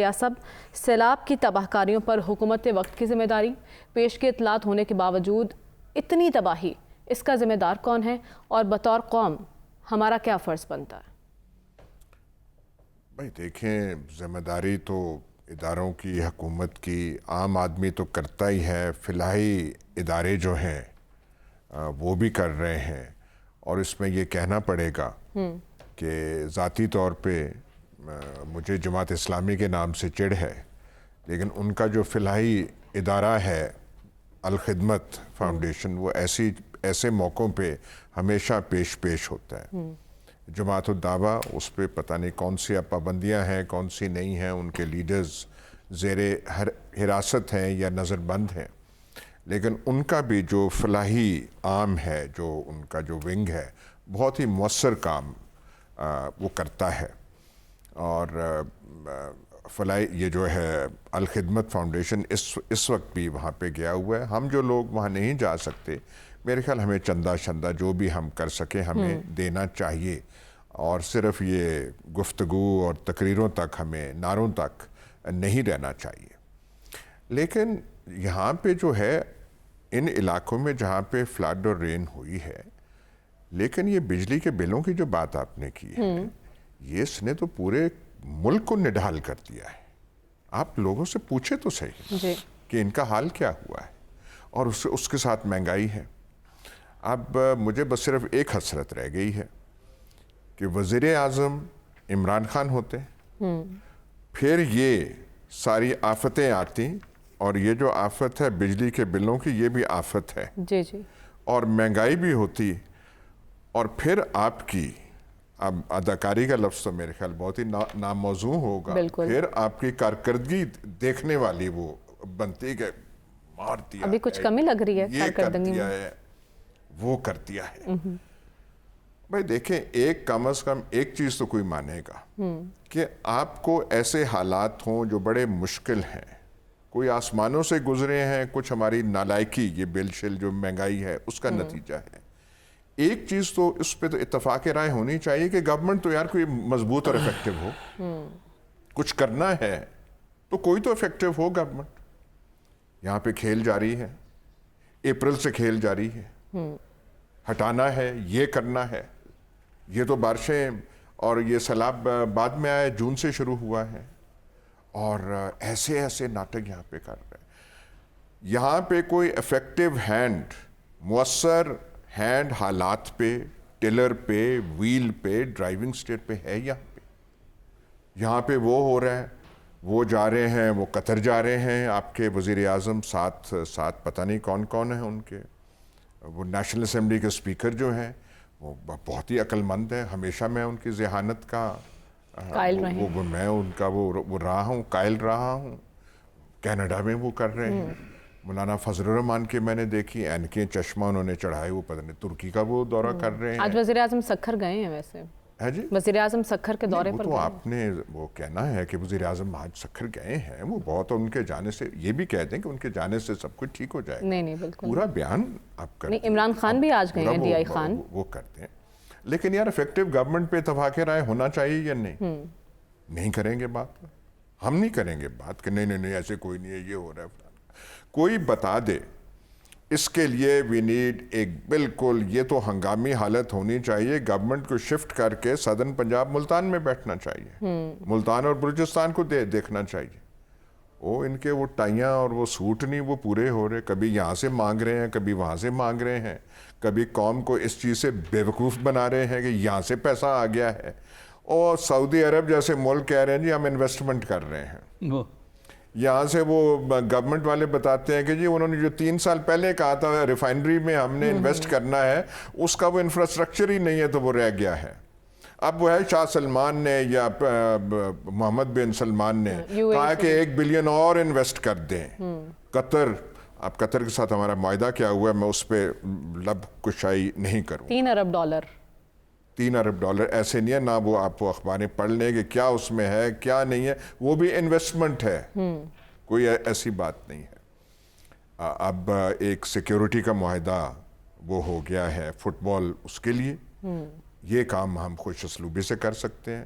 ریاست سیلاب کی تباہ کاریوں پر حکومت وقت کی ذمہ داری، پیش کے اطلاعات ہونے کے باوجود اتنی تباہی، اس کا ذمہ دار کون ہے اور بطور قوم ہمارا کیا فرض بنتا ہے؟ بھائی دیکھیں، ذمہ داری تو اداروں کی، حکومت کی، عام آدمی تو کرتا ہی ہے، فلاحی ادارے جو ہیں وہ بھی کر رہے ہیں، اور اس میں یہ کہنا پڑے گا کہ ذاتی طور پہ مجھے جماعت اسلامی کے نام سے چڑ ہے، لیکن ان کا جو فلاحی ادارہ ہے الخدمت فاؤنڈیشن، وہ ایسے موقعوں پہ ہمیشہ پیش ہوتا ہے۔ جماعت الدعوہ، اس پہ پتہ نہیں کون سی پابندیاں ہیں، کون سی نہیں ہیں، ان کے لیڈرز زیر حراست ہیں یا نظر بند ہیں، لیکن ان کا بھی جو فلاحی عام ہے، جو ان کا جو ونگ ہے، بہت ہی مؤثر کام وہ کرتا ہے۔ اور فلاحی یہ جو ہے الخدمت فاؤنڈیشن اس وقت بھی وہاں پہ گیا ہوا ہے۔ ہم جو لوگ وہاں نہیں جا سکتے، میرے خیال ہمیں چندہ جو بھی ہم کر سکیں ہمیں دینا چاہیے، اور صرف یہ گفتگو اور تقریروں تک، ہمیں نعروں تک نہیں رہنا چاہیے۔ لیکن یہاں پہ جو ہے ان علاقوں میں جہاں پہ فلڈ اور رین ہوئی ہے، لیکن یہ بجلی کے بلوں کی جو بات آپ نے کی ہے، یہ اس نے تو پورے ملک کو نڈھال کر دیا ہے۔ آپ لوگوں سے پوچھے تو صحیح کہ ان کا حال کیا ہوا ہے، اور اس کے ساتھ مہنگائی ہے۔ اب مجھے بس صرف ایک حسرت رہ گئی ہے کہ وزیر اعظم عمران خان ہوتے، پھر یہ ساری آفتیں آتی، اور یہ جو آفت ہے بجلی کے بلوں کی، یہ بھی آفت ہے، اور مہنگائی بھی ہوتی، اور پھر آپ کی اب اداکاری کا لفظ تو میرے خیال بہت ہی ناموزوں ہوگا، پھر آپ کی کارکردگی دیکھنے والی وہ بنتی کہ مار دیا، ابھی کچھ کمی لگ رہی ہے یہ کر دیا ہے، وہ کر دیا ہے۔ بھائی دیکھیں، کم از کم ایک چیز تو کوئی مانے گا کہ آپ کو ایسے حالات ہوں جو بڑے مشکل ہیں، کوئی آسمانوں سے گزرے ہیں، کچھ ہماری نالائکی، یہ بل شل جو مہنگائی ہے اس کا نتیجہ ہے۔ ایک چیز تو اس پہ تو اتفاق رائے ہونی چاہیے کہ گورنمنٹ تو یار کوئی مضبوط اور افیکٹو ہو، کچھ کرنا ہے تو کوئی تو افیکٹو ہو گورنمنٹ۔ یہاں پہ کھیل جاری ہے، اپریل سے کھیل جاری ہے، ہٹانا ہے، یہ کرنا ہے، یہ تو بارشیں اور یہ سیلاب بعد میں آئے، جون سے شروع ہوا ہے، اور ایسے ناٹک یہاں پہ کر رہے ہیں۔ یہاں پہ کوئی افیکٹو ہینڈ، مؤثر ہینڈ حالات پہ، ٹلر پہ، ویل پہ، ڈرائیونگ سٹیٹ پہ ہے یہاں پہ وہ ہو رہا ہے، وہ جا رہے ہیں، وہ قطر جا رہے ہیں، آپ کے وزیر اعظم ساتھ پتہ نہیں کون ہیں ان کے، وہ نیشنل اسمبلی کے اسپیکر جو ہیں، وہ بہت ہی عقل مند ہیں، ہمیشہ میں ان کی ذہانت کا میں ان کا وہ رہا ہوں، قائل رہا ہوں۔ کینیڈا میں وہ کر رہے ہیں، مولانا فضل الرحمان کی میں نے دیکھی اینکیں چشمہ انہوں نے چڑھائے، وہ پتہ نہیں ترکی کا وہ دورہ کر رہے ہیں۔ آج وزیر اعظم سکھر گئے ہیں، ویسے جی وزیر اعظم سکھر کے دورے پر تو آپ نے وہ کہنا ہے کہ وزیر اعظم آج سکھر گئے ہیں، وہ بہت ان کے جانے سے، یہ بھی کہہ دیں کہ ان کے جانے سے سب کچھ ٹھیک ہو جائے گا۔ نہیں بالکل پورا بیان آپ کرتے ہیں۔ عمران خان بھی آج گئے ہیں، ڈی آئی خان وہ کرتے ہیں، لیکن یار افیکٹو گورنمنٹ پہ اتفاق رائے ہونا چاہیے یا نہیں کریں گے بات، ہم نہیں کریں گے بات کہ نہیں ایسے کوئی نہیں ہے، یہ ہو رہا ہے، کوئی بتا دے۔ اس کے لیے وی نیڈ ایک بالکل، یہ تو ہنگامی حالت ہونی چاہیے، گورنمنٹ کو شفٹ کر کے صدرن پنجاب ملتان میں بیٹھنا چاہیے، ملتان اور بلوچستان کو دیکھنا چاہیے۔ ان کے وہ ٹائیاں اور وہ سوٹ نہیں وہ پورے ہو رہے، کبھی یہاں سے مانگ رہے ہیں، کبھی وہاں سے مانگ رہے ہیں، کبھی قوم کو اس چیز سے بیوقوف بنا رہے ہیں کہ یہاں سے پیسہ آ گیا ہے، اور سعودی عرب جیسے ملک کہہ رہے ہیں جی ہم انویسٹمنٹ کر رہے ہیں، یہاں سے وہ گورنمنٹ والے بتاتے ہیں کہ جی انہوں نے جو 3 سال پہلے کہا تھا ریفائنری میں ہم نے انویسٹ کرنا ہے، اس کا وہ انفراسٹرکچر ہی نہیں ہے، تو وہ رہ گیا ہے۔ اب وہ ہے شاہ سلمان نے یا محمد بن سلمان نے کہا کہ 1 بلین اور انویسٹ کر دیں قطر۔ اب قطر کے ساتھ ہمارا معاہدہ کیا ہوا ہے، میں اس پہ لب کشائی نہیں کروں۔ 3 ارب ڈالر 3 ارب ڈالر ایسے نہیں ہے، نہ وہ آپ وہ اخباریں پڑھ لیں کہ کیا اس میں ہے کیا نہیں ہے، وہ بھی انویسٹمنٹ ہے، کوئی ایسی بات نہیں ہے۔ اب ایک سیکیورٹی کا معاہدہ وہ ہو گیا ہے فٹ بال، اس کے لیے یہ کام ہم خوش اسلوبی سے کر سکتے ہیں۔